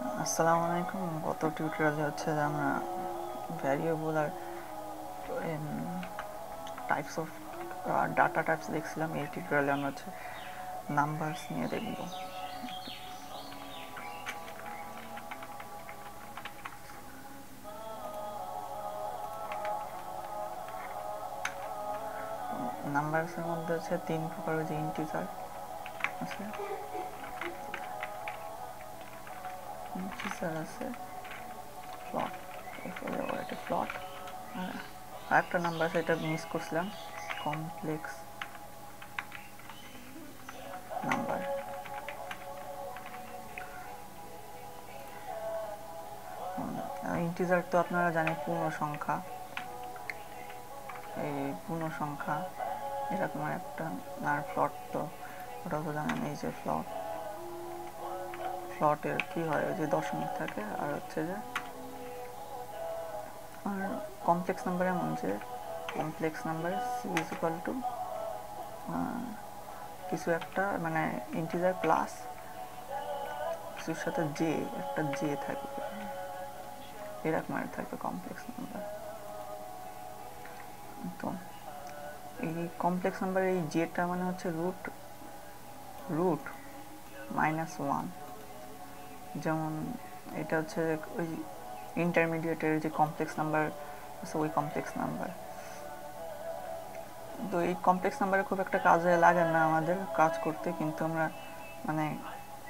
আসসালামু আলাইকুম। গত টিউটোরিয়ালে হচ্ছে যে আমরা ভ্যারিয়েবল আর টাইপস অফ ডাটা টাইপস দেখছিলাম। এই টিউটোরিয়ালে আমরা হচ্ছে নাম্বারস নিয়ে দেখব। নাম্বারসের মধ্যে হচ্ছে তিন প্রকার, যে ইন্টিজার আছে, আছে ফ্লট, এটা ফ্লট। আর একটা নাম্বার আছে, এটা মিস করছিলাম, কমপ্লেক্স নাম্বার। ইন্টিজার তো আপনারা জানেন পূর্ণ সংখ্যা। এই পূর্ণ সংখ্যা এরকম একটা, আর ফ্লট তো ওটাও তো জানেন। এই যে ফ্লটের কি হয়, যে দশমিক থাকে। আর হচ্ছে যে আর কমপ্লেক্স নাম্বার এমন যে complex number C is equal to কিছু একটা, মানে ইন্টিজার প্লাস কিছুর সাথে জে, একটা জে থাকবে, এরকম আর থাকবে কমপ্লেক্স নাম্বার। তো এই কমপ্লেক্স নাম্বার এই জেটা মানে হচ্ছে রুট -1। যেমন এটা হচ্ছে ওই ইন্টারমিডিয়েটের যে কমপ্লেক্স নাম্বার আছে, ওই কমপ্লেক্স নাম্বার। তো এই কমপ্লেক্স নাম্বারে খুব একটা কাজে লাগে না আমাদের কাজ করতে, কিন্তু আমরা মানে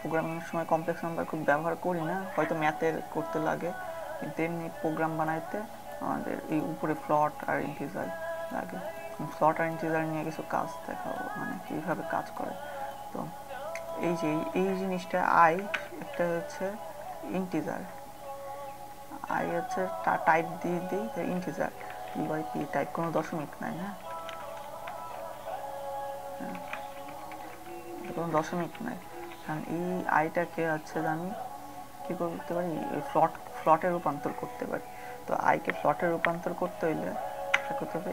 প্রোগ্রামিংয়ের সময় কমপ্লেক্স নাম্বার খুব ব্যবহার করি না, হয়তো ম্যাথের করতে লাগে, কিন্তু এমনি প্রোগ্রাম বানাইতে আমাদের এই উপরে ফ্লট আর ইন্টিজার লাগে। ফ্লট আর ইন্টিজার নিয়ে কিছু কাজ দেখাবো, মানে কীভাবে কাজ করে। তো এই যে এই জিনিসটা আই, একটা হচ্ছে ইন্টিজার, আই হচ্ছে টাইপ দিয়ে দিই integer, P by P type, কোনো দশমিক নাই। কোনো দশমিক নাই, কারণ এই আইটাকে হচ্ছে আমি কী করতে পারি, ফ্লটে রূপান্তর করতে পারি। তো আইকে ফ্লটে রূপান্তর করতে হইলে করতে হবে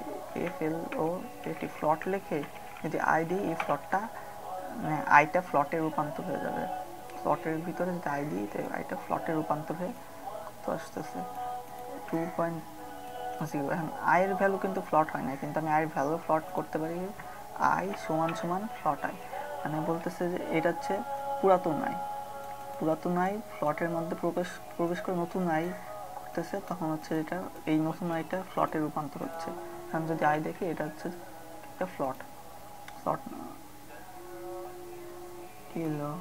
FLO, এটি ফ্লট লিখে যদি আই দিই, এই ফ্লটটা মানে আইটা ফ্লটে রূপান্তর হয়ে যাবে। ফ্লটের ভিতরে যদি আই দিই, তো আইটা ফ্লটে রূপান্তর হয়ে কত আসতেছে 2.0। এখন আয়ের ভ্যালু কিন্তু ফ্লট হয় না, কিন্তু আমি আয়ের ভ্যালু ফ্লট করতে পারি আই সমান ফ্লট আই। মানে বলতেছে যে এটা হচ্ছে পুরাতন আই ফ্লটের মধ্যে প্রবেশ করে নতুন আই করতেছে, তখন হচ্ছে এটা এই নতুন আইটা ফ্লটে রূপান্তর হচ্ছে। কারণ যদি আই দেখি, এটা হচ্ছে একটা ফ্লট কি হলো,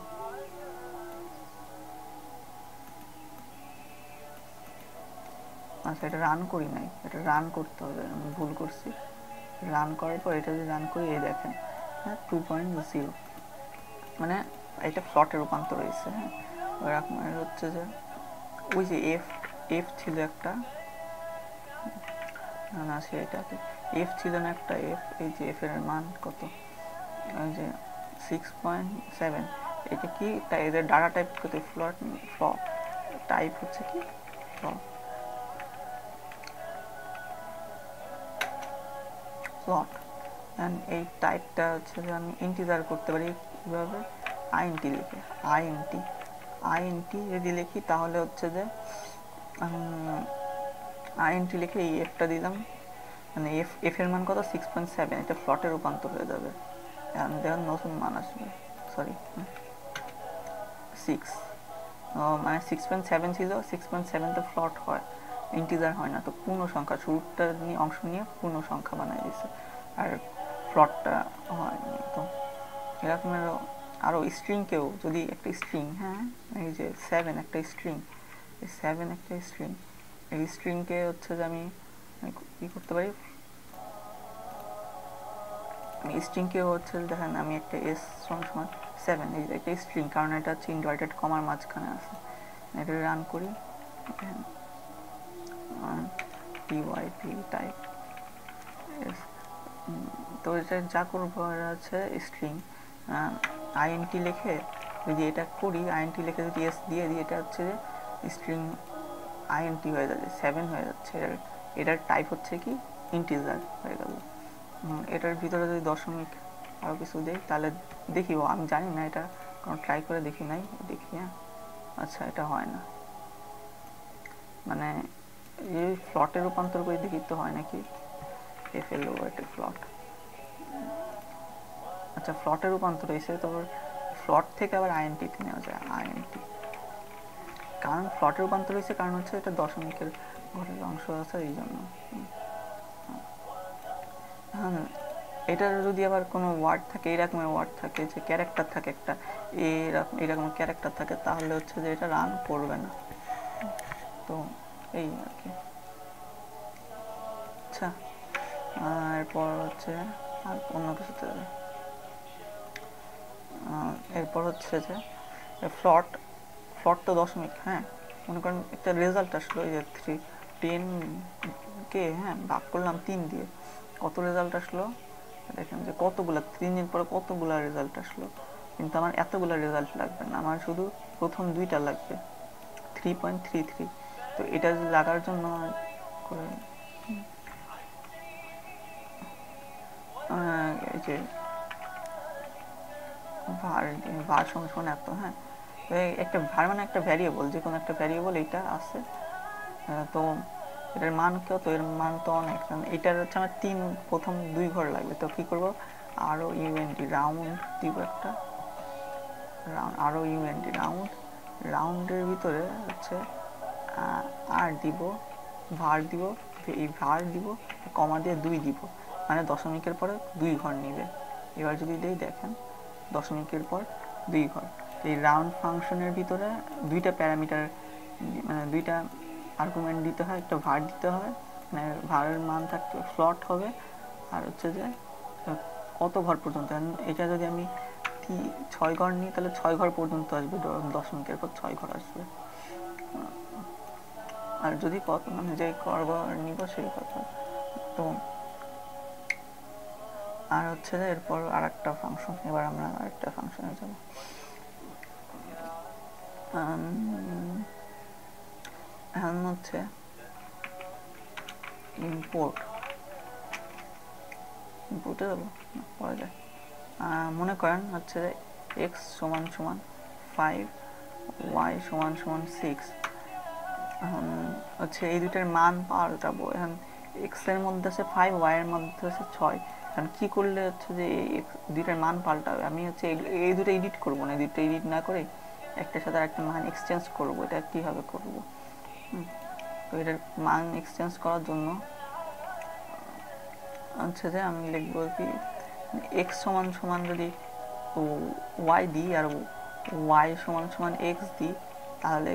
আচ্ছা এটা রান করি নাই, এটা রান করতে হবে, আমি ভুল করছি। রান করার পর এটা যদি রান করি, এই দেখেন 2.0, মানে এটা ফ্লটে রূপান্তর হয়েছে। হ্যাঁ, ওরকম হচ্ছে যে ওই যে এফ ছিল একটা, না সেটাকে এফ ছিল না একটা এফ, এই যে এফ এর মান কত, ওই যে 6.7। এটা কি এদের ডাটা টাইপ কত, ফ্লট টাইপ হচ্ছে কি ফ্লট। অ্যান্ড এই টাইপটা হচ্ছে যে আমি ইন্টিজার করতে পারি কীভাবে, আইএনটি লিখে। আইএনটি যদি লিখি, তাহলে হচ্ছে যে আইএনটি লিখে এই এফটা দিলাম, মানে এফ এর মান কত 6.7, এটা ফ্লটে রূপান্তর হয়ে যাবে। দেখুন নতুন মান আসবে, সরি 6, মানে 6.7 ছিল, 6.7 তো ফ্লট হয়, ইন্টিজার হয় না। তো পূর্ণ সংখ্যা শুরুটা নিয়ে অংশ নিয়ে পূর্ণ সংখ্যা বানাই দিছে, আর ফ্লটটা হয়নি। তো এরকম আরও স্ট্রিংকেও, যদি একটা স্ট্রিং, হ্যাঁ এই যে 7 একটা স্ট্রিং, এই 7 একটা স্ট্রিং, এই স্ট্রিংকে হচ্ছে যে আমি কী করতে পারি, স্ট্রিংকে হচ্ছে দেখেন আমি একটা এস সমান 7, এই একটা স্ট্রিং, কারণ এটা হচ্ছে ইনভার্টেড কমার মাঝখানে আছে। এটা রান করি, পিওয়াইপি টাইপ এস। তো এটা যা করবো হচ্ছে স্ট্রিং আইএনটি লিখে যদি এটা করি, আইএনটি লিখে যদি এস দিয়ে দিই, এটা হচ্ছে যে স্ট্রিং আইএনটি হয়ে যাচ্ছে, 7 হয়ে যাচ্ছে। এটার টাইপ হচ্ছে কি ইন্টিজার হয়ে গেল। এটার ভিতরে যদি দশমিক আরও কিছু দেই, তাহলে দেখিও, আমি জানি না এটা, কারণ ট্রাই করে দেখি নাই, দেখি। হ্যাঁ, আচ্ছা এটা হয় না, মানে এই ফ্লটে রূপান্তর করে দেখি তো হয় নাকি। FLO একটা ফ্লট, আচ্ছা ফ্লটে রূপান্তর হয়েছে, তারপর ফ্লট থেকে আবার আইএনটিতে নেওয়া যায় আইএনটি, কারণ ফ্লটে রূপান্তর হয়েছে কারণ হচ্ছে এটা দশমিকের ঘরের অংশ আছে এই জন্য। হ্যাঁ, এটার যদি আবার কোনো ওয়ার্ড থাকে, এরকমের ওয়ার্ড থাকে যে ক্যারেক্টার থাকে একটা, এরকম ক্যারেক্টার থাকে, তাহলে হচ্ছে যে এটা রান করবে না। তো এই আর কি। আচ্ছা এরপর হচ্ছে আর অন্য কিছুতে, এরপর হচ্ছে যে ফ্লট তো দশমিক। হ্যাঁ, মনে করেন একটা রেজাল্ট আসলো, এই যে 10কে হ্যাঁ ভাগ করলাম 3 দিয়ে, কত রেজাল্ট আসলো দেখেন, যে কতগুলা 3 দিন পরে কতগুলা রেজাল্ট আসলো। কিন্তু আমার এতগুলা রেজাল্ট লাগবে না, আমার শুধু প্রথম 2টা লাগবে, 3.33। তো এটা লাগার জন্য করে এই যে var সমান এত। হ্যাঁ, তো একটা var মানে একটা ভ্যারিয়েবল, যে কোনো একটা ভ্যারিয়েবল এইটা আছে। তো এটার মান কেউ, তো এর মান তো অনেক, এটার হচ্ছে আমার প্রথম 2 ঘর লাগবে। তো কি করবো, আরও ইউএনডি রাউন্ড দিব একটা, আরও ইউএনডি রাউন্ডের ভিতরে হচ্ছে আর দিব, var দিব, এই var দিব, কমা দিয়ে 2 দিব, মানে দশমিকের পরে 2 ঘর নিবে। এবার যদি দেখেন দশমিকের পর 2 ঘর, এই রাউন্ড ফাংশনের ভিতরে 2টা প্যারামিটার, মানে 2টা আর্গুমেন্ট দিতে হয়, একটা var দিতে হয়, মানে ভারের মান থাকতে ফ্লট হবে, আর হচ্ছে যে কত ঘর পর্যন্ত। এটা যদি আমি 6 ঘর নিই তাহলে 6 ঘর পর্যন্ত আসবে, দশমিকের পর 6 ঘর আসবে। আর যদি কত মানে যে ঘর নিব সেই কথা। তো আর হচ্ছে যে এরপর আর একটা ফাংশন, এবার আমরা আরেকটা ফাংশনে যাব। এখন হচ্ছে ইম্পোর্টে যাবো, পরে যায়। মনে করেন হচ্ছে যে এক্স সমান সমান 5, ওয়াই সমান সমান 6। এখন হচ্ছে এই দুইটার মান পাল্টাবো। এখন এক্স এর মধ্যে আছে 5, ওয়াই এর মধ্যে আছে 6। এখন কি করলে হচ্ছে যে এই দুইটার মান পাল্টাবে, আমি হচ্ছে এই দুটো এডিট করবো না, এই দুটো এডিট না করে একটার সাথে আরেকটা মান এক্সচেঞ্জ করবো। এটা কীভাবে করবো, তো এটার মান এক্সচেঞ্জ করার জন্য হচ্ছে যে আমি লিখবো কি, এক্স সমান সমান যদি ওয়াই দিই আর ওয়াই সমান সমান এক্স দিই, তাহলে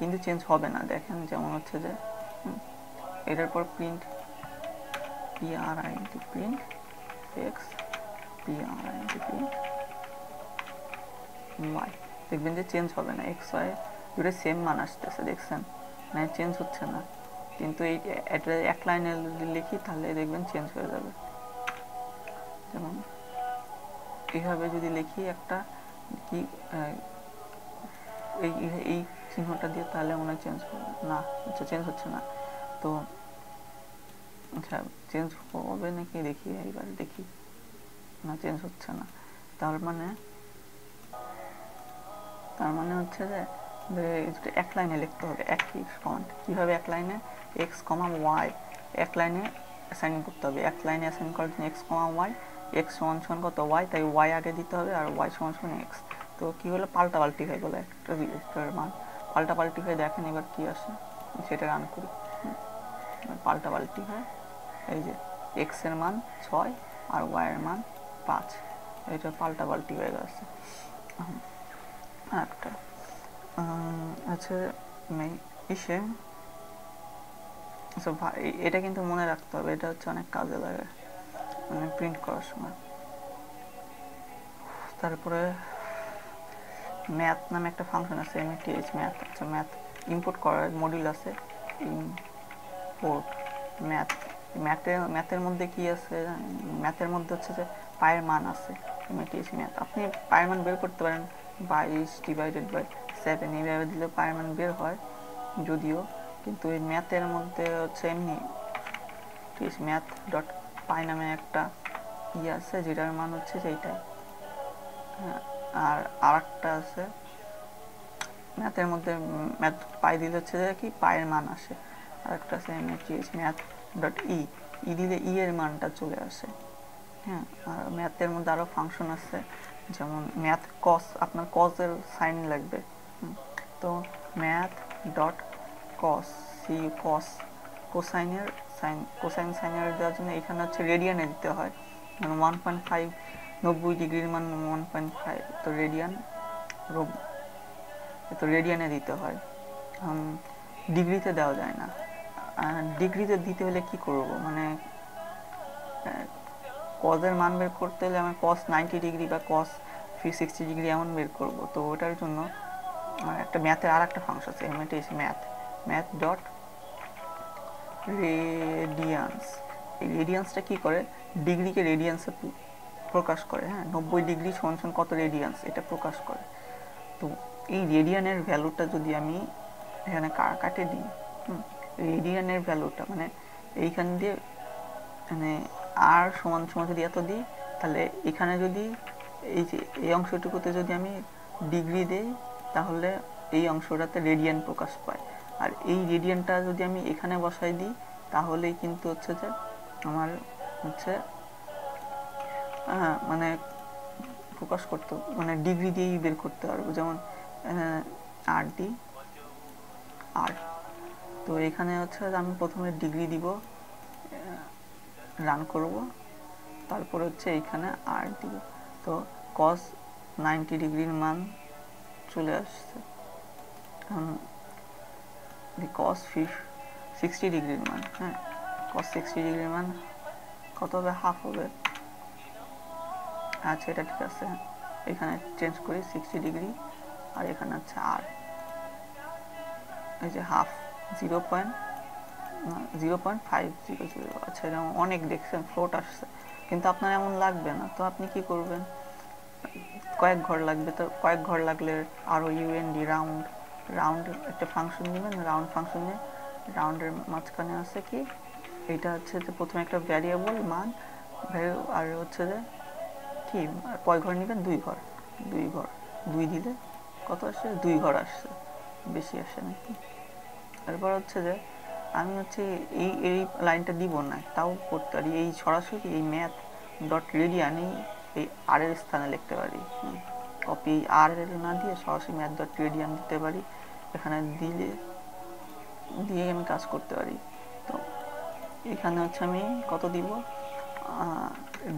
কিন্তু চেঞ্জ হবে না। দেখেন যেমন হচ্ছে যে এটার পর print PRINT print X, PRINT print Y, দেখবেন যে চেঞ্জ হবে না, এক্স ওয়াই দুটো সেম মান আসতেছে, দেখছেন মানে চেঞ্জ হচ্ছে না। কিন্তু এই এটা এক লাইনে যদি লিখি তাহলে দেখবেন চেঞ্জ হয়ে যাবে। যেমন এইভাবে যদি লিখি একটা কি এই চিহ্নটা দিয়ে, তাহলে মনে হয় চেঞ্জ হবে না, আচ্ছা চেঞ্জ হচ্ছে না। তো আচ্ছা চেঞ্জ হবে নাকি দেখি, এইবার দেখি, না চেঞ্জ হচ্ছে না। তার মানে হচ্ছে যে এক লাইনে লিখতে হবে একই কমান্ড। কীভাবে এক লাইনে, এক্স কমা ওয়াই এক লাইনে অ্যাসাইন করতে হবে। এক লাইনে অ্যাসাইন করার জন্য এক্স কমা ওয়াই, এক্স সমান সমান কত ওয়াই, তাই ওয়াই আগে দিতে হবে, আর ওয়াই সমান সমান এক্স। তো কী হলো, পাল্টাপাল্টি হয়ে গেলো একটা রেজিস্টারের মান, পাল্টাপাল্টি হয়ে দেখেন এবার কী আসে, সেটা রান করি। পাল্টাপাল্টি হয়, এই যে এক্স এর মান 6 আর ওয়াই এর মান 5, এটা পাল্টাপাল্টি হয়ে গেছে। একটা আচ্ছা ইসে, আচ্ছা এটা কিন্তু মনে রাখতে হবে, এটা হচ্ছে অনেক কাজে লাগে মানে প্রিন্ট করার সময়। তারপরে ম্যাথ নামে একটা ফাংশন আছে, MATH ম্যাথ। আচ্ছা ম্যাথ ইম্পোর্ট করার মডিউল আছে, ইম্পোর্ট ম্যাথের মধ্যে কি আছে, ম্যাথের মধ্যে হচ্ছে যে পায়ের মান আছে, MATH ম্যাথ। আপনি পায়ের মান বের করতে পারেন 22/7, এইভাবে দিলে পায়ের মান বের হয় যদিও, কিন্তু এই ম্যাথের মধ্যে হচ্ছে এমনি ম্যাথ ডট পাই নামে একটা আছে, যেটার মান হচ্ছে সেইটাই। আর একটা আছে ম্যাথের মধ্যে ম্যাথ পাই দিলে হচ্ছে যে কি পায়ের মান আসে, আর একটা আছে ম্যাথ ডট ই দিলে ই এর মানটা চলে আসে। হ্যাঁ, আর ম্যাথের মধ্যে আরও ফাংশন আছে, যেমন ম্যাথ কস, আপনার কসের সাইন লাগবে। তো ম্যাথ ডট কস কোসাইনের সাইনের দেওয়ার জন্য এখানে হচ্ছে রেডিয়ানে দিতে হয়, মানে 1.5 90 ডিগ্রির মান 1.5, তো রেডিয়ানে দিতে হয়, ডিগ্রিতে দেওয়া যায় না। ডিগ্রিতে দিতে হলে কি করব, মানে কজের মান বের করতে হলে আমি কস 90 ডিগ্রি বা কস 360 ডিগ্রি এমন বের করব। তো ওটার জন্য একটা ম্যাথের আর একটা ফাংশন আছে, ম্যাথ ডট রেডিয়ান্স। এই রেডিয়ান্সটা কি করে, ডিগ্রিকে রেডিয়ান্সে প্রকাশ করে। হ্যাঁ, 90 ডিগ্রি সমান কত রেডিয়ান্স এটা প্রকাশ করে। তো এই রেডিয়ানের ভ্যালুটা যদি আমি এখানে কাটে দিই, রেডিয়ানের ভ্যালুটা মানে এইখান দিয়ে মানে আর সমান যদি এত দিই, তাহলে এখানে যদি এই যে এই অংশটুকুতে যদি আমি ডিগ্রি দেই, তাহলে এই অংশটাতে রেডিয়ান প্রকাশ পায়। আর এই রেডিয়ানটা যদি আমি এখানে বসাই দিই, তাহলেই কিন্তু হচ্ছে যে আমার হচ্ছে মানে প্রকাশ করতে, মানে ডিগ্রি দিয়েই বের করতে পারবো। যেমন আর ডি আর, তো এখানে হচ্ছে আমি প্রথমে ডিগ্রি দিব, রান করব, তারপর হচ্ছে এইখানে আর দিব। তো কস 90 ডিগ্রির মান চলে আসছে, কস 60 ডিগ্রির মান। হ্যাঁ, কস 60 ডিগ্রির মান কত হবে, হাফ হবে। আচ্ছা, এটা ঠিক আছে। এখানে চেঞ্জ করি 60 ডিগ্রি, আর এখানে হচ্ছে আর, এই যে হাফ 0.500। আচ্ছা, এরকম অনেক দেখছেন ফ্লোট আসছে, কিন্তু আপনার এমন লাগবে না। তো আপনি কি করবেন, কয়েক ঘর লাগবে, তো কয়েক ঘর লাগলে আরও ইউএনডি রাউন্ড একটা ফাংশন নেবেন, রাউন্ড ফাংশন নিয়ে রাউন্ডের মাঝখানে আছে কি, এটা হচ্ছে যে প্রথমে একটা ভ্যারিয়েবল মান, আর হচ্ছে যে কি কয় ঘর নেবেন, 2 ঘর 2 দিলে কত আসছে, 2 ঘর আসছে, বেশি আসে নাকি। তারপর হচ্ছে যে আমি হচ্ছে এই লাইনটা দিব না, তাও করতে পারি, এই সরাসরি এই ম্যাথ ডট রেডিয়ান এই আর এর স্থানে লিখতে পারি। কপি আর এর না দিয়ে সরাসরি ম্যাথ ডট রেডিয়ান দিতে পারি, এখানে দিয়ে আমি কাজ করতে পারি। তো এখানে হচ্ছে আমি কত দিব,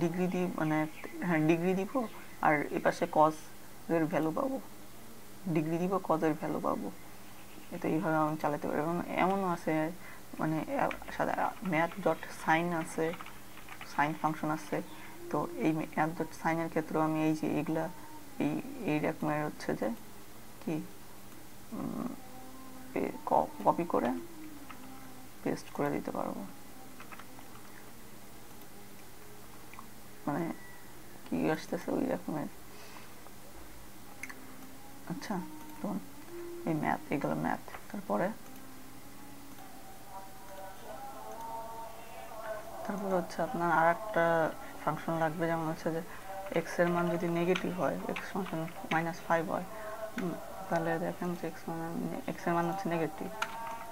ডিগ্রি দিব, মানে হ্যাঁ ডিগ্রি দিব, আর এপাশে কজ এর ভ্যালু পাবো, ডিগ্রি দিব, কজের ভ্যালু পাবো। তো এইভাবে আমি চালাতে পারি। এবং এমনও আছে, মানে ম্যাথ ডট সাইন আছে, সাইন ফাংশন আছে। তো এই ম্যাথ ডট সাইনের ক্ষেত্রেও আমি এই যে এগুলা এই রকমের হচ্ছে যে কি কপি করে পেস্ট করে দিতে পারবো। মানে কি আসতেছে ওই রকমের। আচ্ছা, তো এই ম্যাথ, এগুলো ম্যাথ। তারপরে হচ্ছে আপনার আর একটা ফাংশন লাগবে, যেমন হচ্ছে যে এক্স এর মান যদি নেগেটিভ হয়, এক্স ফাংশন -5 হয়, তাহলে দেখেন যে এক্স এর মান হচ্ছে নেগেটিভ।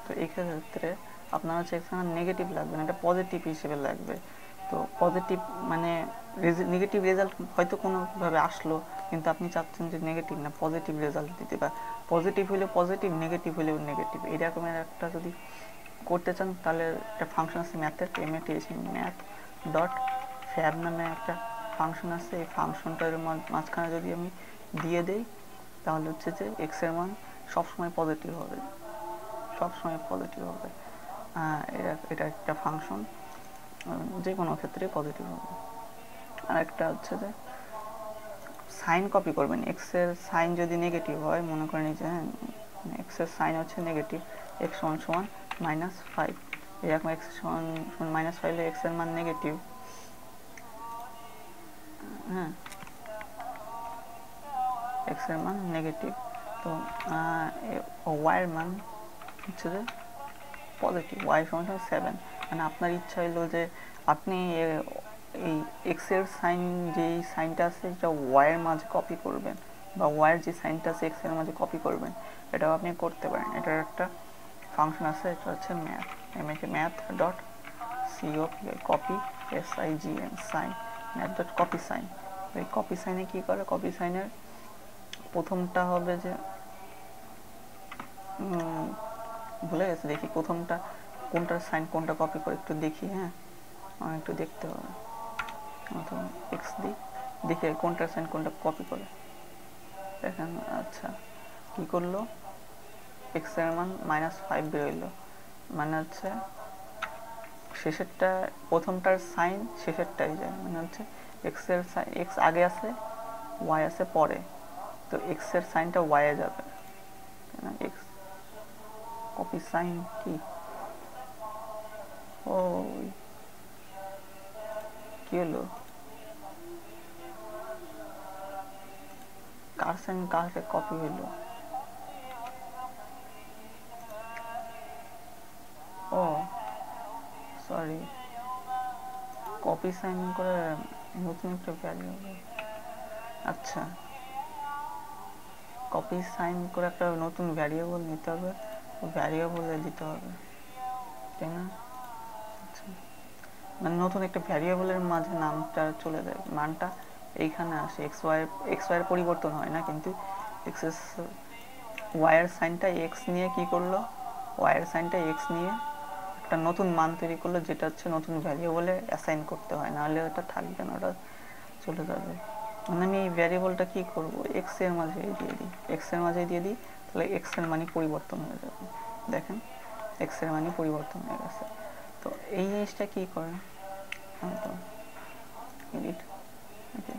তো এই ক্ষেত্রে আপনার হচ্ছে এক্স এর মান নেগেটিভ লাগবে না, এটা পজিটিভ হিসেবে লাগবে। তো পজিটিভ মানে নেগেটিভ রেজাল্ট হয়তো কোনোভাবে আসলো, কিন্তু আপনি চাচ্ছেন যে নেগেটিভ না, পজিটিভ রেজাল্ট দিতে, বা পজিটিভ হলে পজিটিভ, নেগেটিভ হলেও নেগেটিভ, এরকমের একটা যদি করতে চান, তাহলে একটা ফাংশন আছে ম্যাথের, ম্যাথ ডট ফ্যাব নামে একটা ফাংশন আছে। এই ফাংশনটার মাঝখানে যদি আমি দিয়ে দেই, তাহলে হচ্ছে যে এক্স এর মান সবসময় পজিটিভ হবে, এটা একটা ফাংশন, যে কোনো ক্ষেত্রে পজিটিভ হবে। আর একটা হচ্ছে যে সাইন কপি করবেন, এক্স এর সাইন যদি নেগেটিভ হয়, মনে করেন যে এক্স এর সাইন হচ্ছে নেগেটিভ, এক্স সমান -5, এরকম এক্স সমান -5 হলে এক্স এর মান নেগেটিভ। হ্যাঁ, এক্স এর মান নেগেটিভ, তো ওয়াই এর মান হচ্ছে যে পজিটিভ, ওয়াই সমান 7। মানে আপনার ইচ্ছা হইলো যে আপনি এই এক্স এর সাইন, যেই সাইনটা আছে, এটা ওয়াই এর মাঝে কপি করবেন, বা ওয়াইয়ের যে সাইনটা আছে এক্স এর মাঝে কপি করবেন, এটাও আপনি করতে পারেন। এটার একটা ফাংশন আছে, এটা হচ্ছে math, math dot COP copy SIGN sign, math dot copy sign. এই কপি সাইনে কী করে, কপি সাইনের প্রথমটা হবে যে ভুলে গেছে, দেখি প্রথমটা কোনটার সাইন কোনটা কপি করে একটু দেখি। হ্যাঁ, আমার একটু দেখতে হবে, অথবা এক্স দিই, দেখে কোনটার সাইন কোনটা কপি করে দেখেন। আচ্ছা, কী করলো, এক্স এর মান -5 বেরোইলো, মানে হচ্ছে শেষেরটা, প্রথমটার সাইন শেষেরটাই যায়, মানে হচ্ছে এক্স এর সাইন, এক্স আগে আছে ওয়াই আছে পরে, তো এক্স এর সাইনটা ওয়াইয়ে যাবে। এক্স কপি সাইন কি, ও কি হলো, কার সাইন কাকে কপি হইলো, ও সরি, কপি সাইন করে নতুন একটা ভ্যারিয়েবল, আচ্ছা কপি সাইন করে একটা নতুন ভ্যারিয়েবল নিতে হবে, ভ্যারিয়েবলে দিতে হবে, তাই না? আচ্ছা, মানে নতুন একটা ভ্যারিয়েবলের মাঝে নামটা চলে যায়, মানটা এইখানে আসে, এক্স ওয়াইয়ের পরিবর্তন হয় না, কিন্তু এক্স ওয়াইয়ের সাইনটা এক্স নিয়ে কি করলো, ওয়াইয়ের সাইনটা এক্স নিয়ে একটা নতুন মান তৈরি করলো, যেটা হচ্ছে নতুন ভ্যারিয়েবলে অ্যাসাইন করতে হয়, নাহলে ওটা থাকবে না, ওটা চলে যাবে। মানে আমি এই ভ্যারিয়েবলটা কী করবো, এক্স এর মাঝে দিয়ে দিই, এক্স এর মাঝে দিয়ে দিই, তাহলে এক্স এর মানই পরিবর্তন হয়ে যাবে, দেখেন এক্স এর মানই পরিবর্তন হয়ে গেছে। তো এই জিনিসটা কী করে, এডিট, ওকে,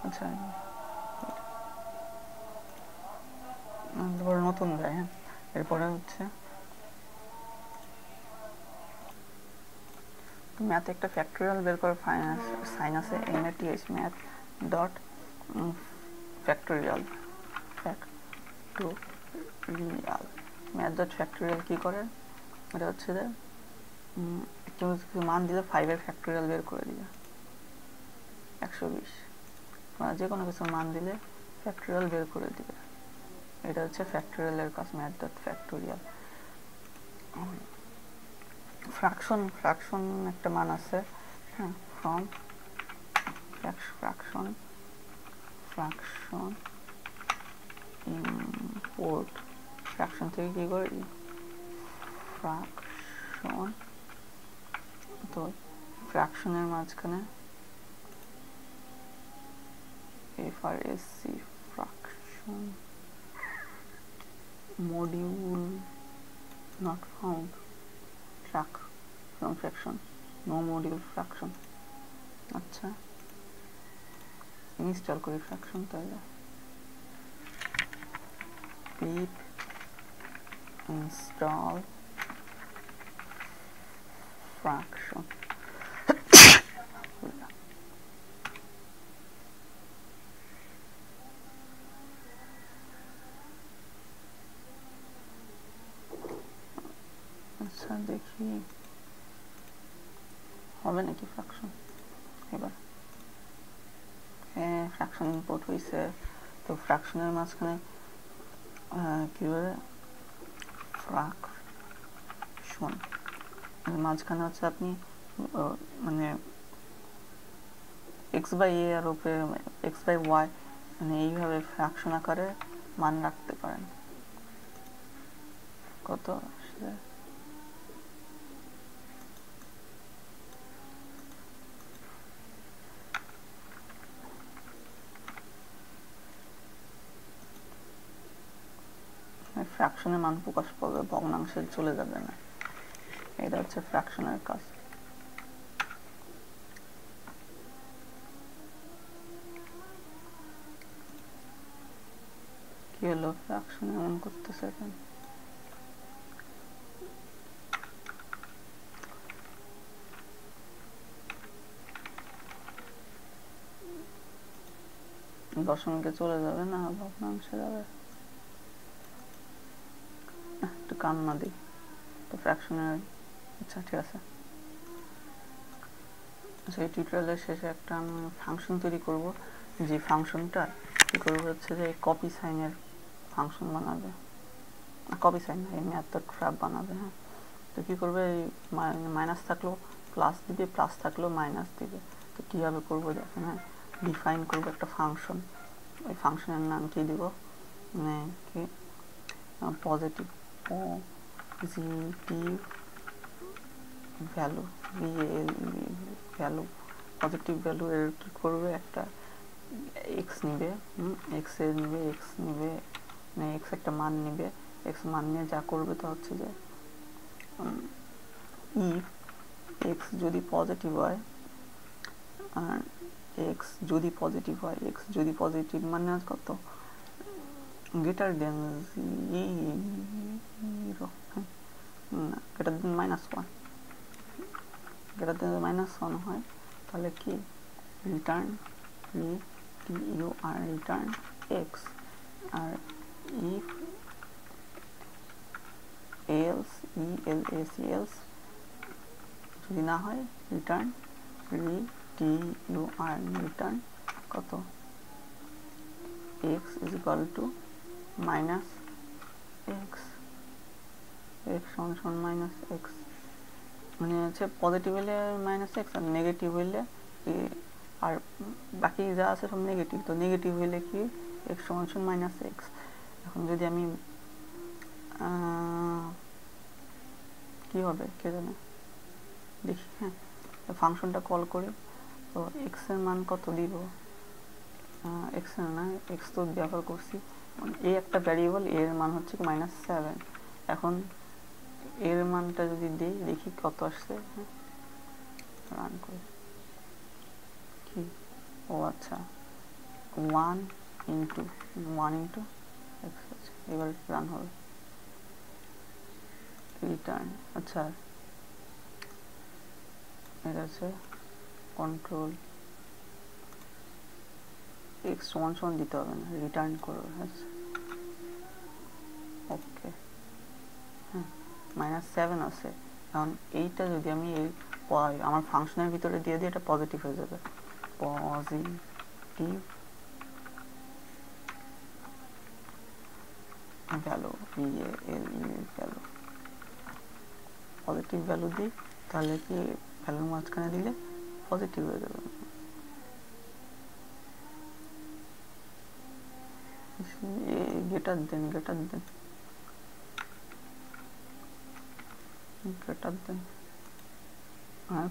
আচ্ছা তারপরে নতুন যায়। হ্যাঁ, এরপরে হচ্ছে ম্যাথে একটা ফ্যাক্টোরিয়াল বের করে সাইন আছে, MATH math dot factorial, factorial math dot factorial কী করে, এটা হচ্ছে যে কিছু মান দিলে 5-এর ফ্যাক্টোরিয়াল বের করে দিবে, 120, যে কোনো কিছু মান দিলে ফ্যাক্টোরিয়াল বের করে দিবে, এটা হচ্ছে ফ্যাক্টোরিয়ালের কাজ, ম্যাথ ডট ফ্যাক্টোরিয়াল। ফ্র্যাকশন একটা মান আছে, হ্যাঁ, ফ্রম ফ্র্যাকশন ইম্পোর্ট, ফ্র্যাকশন থেকে কী করি, ফ্র্যাকশন, তো ফ্র্যাকশনের মাঝখানে FRAC fraction module not found, track from fraction, no module fraction. আচ্ছা, ইনস্টল করি ফ্র্যাকশন, তাহলে pip install fraction, আচ্ছা দেখি হবে নাকি ফ্র্যাকশন এবার। হ্যাঁ, ফ্র্যাকশন ইম্পোর্ট হয়েছে, তো ফ্র্যাকশনের মাঝখানে কী বলে, ফ্র্যাকশন মাঝখানে হচ্ছে আপনি মানে এক্স বাই এ আর উপরে এক্স বাই ওয়াই, মানে এইভাবে ফ্র্যাকশন আকারে মান রাখতে পারেন। কত ফ্র্যাকশনের মান প্রকাশ পাবে, ভগ্নাংশে চলে যাবে না, এটা হচ্ছে ফ্র্যাকশনের কাজ। কি হলো, ফ্র্যাকশন এমন করতেছে কেন, দশমিকে চলে যাবে না, ভগ্নাংশে যাবে, একটু কান্না দিই। তো ফ্র্যাকশনের আচ্ছা ঠিক আছে। আচ্ছা, এই টিউটোরিয়ালের শেষে একটা আমি ফাংশন তৈরি করব, যে ফাংশনটা কী করবো হচ্ছে যে কপি সাইনের ফাংশন বানাবে, কপি সাইন না, এই ম্যাথড ট্র্যাপ বানাবে। হ্যাঁ, তো কী করবে, এই মাইনাস থাকলেও প্লাস দিবে, প্লাস থাকলেও মাইনাস দিবে। তো কীভাবে করবো দেখেন। হ্যাঁ, ডিফাইন করবো একটা ফাংশন, ওই ফাংশনের নাম কী দিব, মানে কি positive value, value positive value এর কী করবে, একটা এক্স নিবে, এক্স এর নিবে, এক্স নিবে, মানে এক্স একটা মান নিবে, এক্স মান নিয়ে যা করবে তা হচ্ছে যে ইফ এক্স যদি পজিটিভ হয়, আর এক্স যদি পজিটিভ হয়, এক্স যদি পজিটিভ মানে কত, গ্রেটার দেন 0, না গ্রেটার দেন -1, গ্রেটার দেন -1 হয়, তাহলে কি রিটার্ন রিটার্ন এক্স, আর ইফ এলস এলস যদি না হয় রিটার্ন রিটার্ন কত, x is equal to minus x, x সমান মাইনাস এক্স, মানে হচ্ছে পজিটিভ হলে মাইনাস এক্স, আর নেগেটিভ হইলে আর বাকি যা আছে সব নেগেটিভ। তো নেগেটিভ হইলে কি এক্স সমান মাইনাস এক্স। এখন যদি আমি কি হবে কে জানে, দেখি। হ্যাঁ, ফাংশনটা কল করি, তো এক্স এর মান কত দিব, এক্স না, এক্স তো ব্যবহার করছি, এই একটা ভ্যারিয়েবল এর মান হচ্ছে -7। এখন এর মানটা যদি দিই, দেখি কত আসছে। হ্যাঁ, রান করি, কি ও আচ্ছা 1 ইন্টু এক্স আছে, এবার রান হবে, রিটার্ন। আচ্ছা, এটা আছে কন্ট্রোল এক্স সমান দিতে হবে না, রিটার্ন করবে। আচ্ছা ওকে, হ্যাঁ -7 আছে। এখন এইটা যদি আমি এই আমার ফাংশনের ভিতরে দিয়ে দিই, এটা পজিটিভ হয়ে যাবে, positive value, value positive value দিই, তাহলে কি ভ্যালুর মাঝখানে দিলে পজিটিভ হয়ে যাবে। গ্রেটার দেন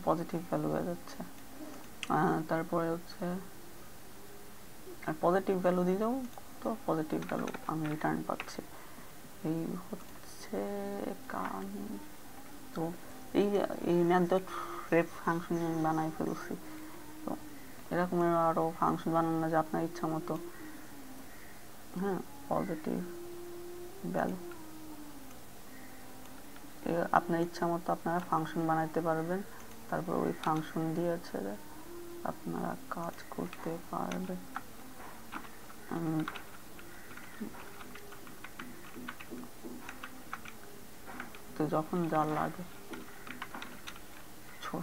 পজিটিভ ভ্যালু হয়ে যাচ্ছে। তারপরে হচ্ছে পজিটিভ ভ্যালু দিলেও তো পজিটিভ ভ্যালু আমি রিটার্ন পাচ্ছি। এই হচ্ছে কারণ। তো এই ম্যাথড রেপ ফাংশন আমি বানাই ফেলছি। তো এরকমের আরও ফাংশন বানানো যায় আপনার ইচ্ছা মতো। হ্যাঁ, পজিটিভ ভ্যালু আপনার ইচ্ছা মতো আপনারা ফাংশন বানাইতে পারবেন। তারপর ওই ফাংশন দিয়ে হচ্ছে আপনারা কাজ করতে পারবেন। তো যখন যা লাগে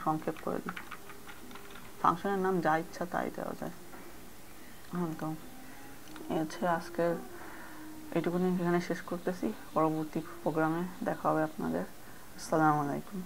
সংক্ষেপ করে দিই, ফাংশনের নাম যা ইচ্ছা তাই দেওয়া যায়। হ্যাঁ, তো হচ্ছে আজকের এইটুকুনি এখানে শেষ করতেছি। পরবর্তী প্রোগ্রামে দেখা হবে আপনাদের। আসসালামু আলাইকুম।